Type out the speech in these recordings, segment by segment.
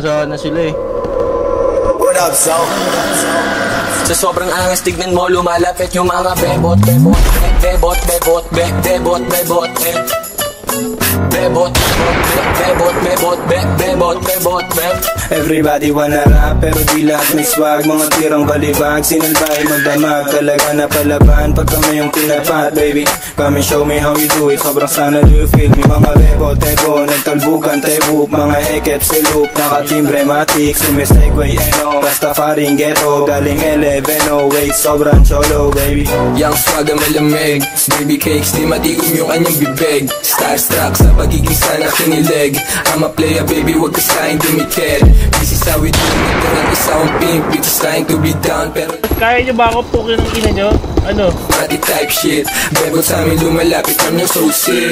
na sila eh. What up, so? Sa sobrang angas, tignan mo, lumalapit yung mga bebot, bebot, bebot, bebot, bebot, bebot, bebot, bebot, bebot, bebot, bebot, bebot. Everybody wanna rap, pero di lahat may swag. Mga tirang balibag, sinalbay magdamag. Talaga na palaban, pag kami yung pinapat, baby. Come and show me how you do it, sobrang sana do you feel me. Mga bebo, tebo, nagtalbukan, tebo. Mga ekep, silup, nakatimbre, matik. Sumisegway, eno, Rastafaring ghetto. Galing 11, wait, sobrang cholo, baby. Young swag ang malamig, baby cakes, di matigom yung kanyang bibig. Starstruck sa pagiging sana kinilig. I'm a player, baby, wag ka sa'king dumikit. This is how we do it, nagkaroon isa akong pimp. Bitches trying to be down, pero Kaya nyo ba ako pukin ng ina nyo? Ano? Mati type shit, bebot sa amin lumalapit from yung so sick.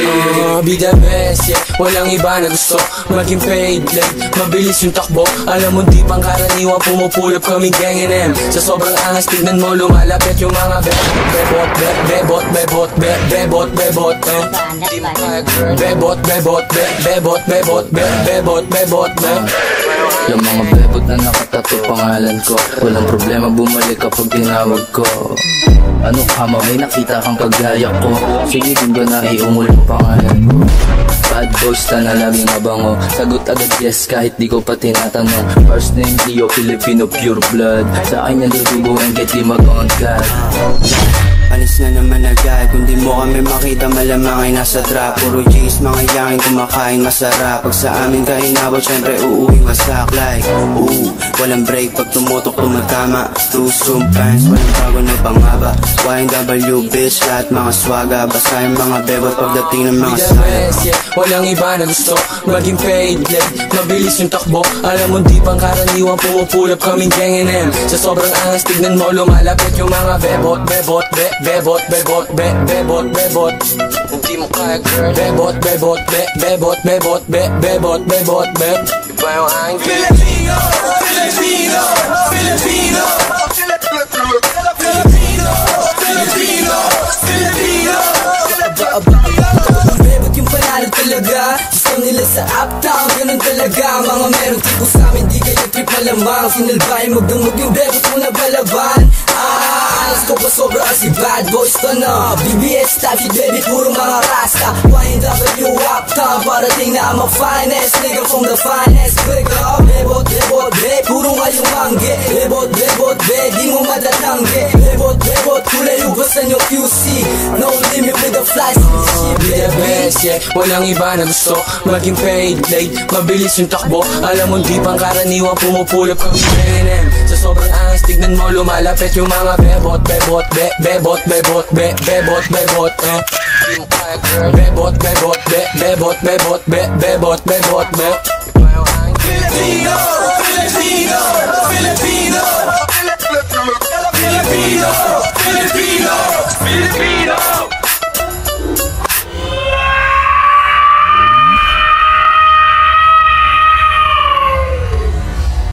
Be the best, yeah. Walang iba na gusto maging paid, like mabilis yung takbo. Alam mo di pang karaniwan, pumupulap kaming gang NM. Sa sobrang angas, tignan mo, lumalapit yung mga bebot, bebot, bebot, bebot, bebot, bebot, bebot, bebot, bebot, bebot, bebot, Yung mga bebot na nakatato pangalan ko, walang problema bumalik kapag tinawag ko. Ano ka ma, may nakita kang kagaya ko, sige din ba na iungol yung pangalan ko. Bad boys na laging mabango, sagot agad yes kahit di ko pa tinatanong. First name Leo, Filipino pure blood, sa akin yung dudugo ang get di mag-on-god. Alis na naman agad, kung di mo kami makita malamang ay nasa trap. Puro G's, mga yangin kumakain masarap. Pag sa amin ka inabot, syempre uuwing wasak. Like, walang break pag tumutok tumatama. Two-zoom pants, walang bago na pangaba. YNW bitch, lahat mga swaga. Basta yung mga bebot pagdating ng mga saga. yeah. Walang iba na gusto maging paid, like mabilis yung takbo. Alam mo di pang karaniwan, pumupulap kaming gang NM. Sa sobrang angas, tignan mo, lumalapit yung mga bebot, bebot, bebot, bebot, bebot, bebot. Hindi mo kaya girl. Bebot, bebot, bebot, bebot, bebot, bebot, bebot. Iba yung hangin. Filipino, Filipino, Filipino, Filipino, Filipino, Filipino. Bebot yung panalo talaga, gusto nila sa uptown, ganun talaga. Mga merong tipo sa amin, di kayo trip malamang. Sinalbay, magdamag yung bebot mo na balaban. Alas ko pa sobra kasi bad boys to na BBS type shit baby, puro mga rasta. YNW uptown, parating na ang finest nigga from the finest. Break up, bebot, bebot, be, puro ngayong mangge. Bebot, bebot, be, di mo matatangge. Bebot, bebot, kulay ugasan yung QC. No limit with the fly shit. Be the best, yeah. Walang iba na gusto maging paid, like mabilis yung takbo. Alam mo di pang karaniwan, pumupulap kami NM. Sa sobrang angas, tignan mo, lumalapit yung mga bebot, bebot, bebot, bebot, bebot, bebot, Di mo kaya girl. Bebot, bebot, bebot, bebot, bebot, bebot, bebot, Filipino,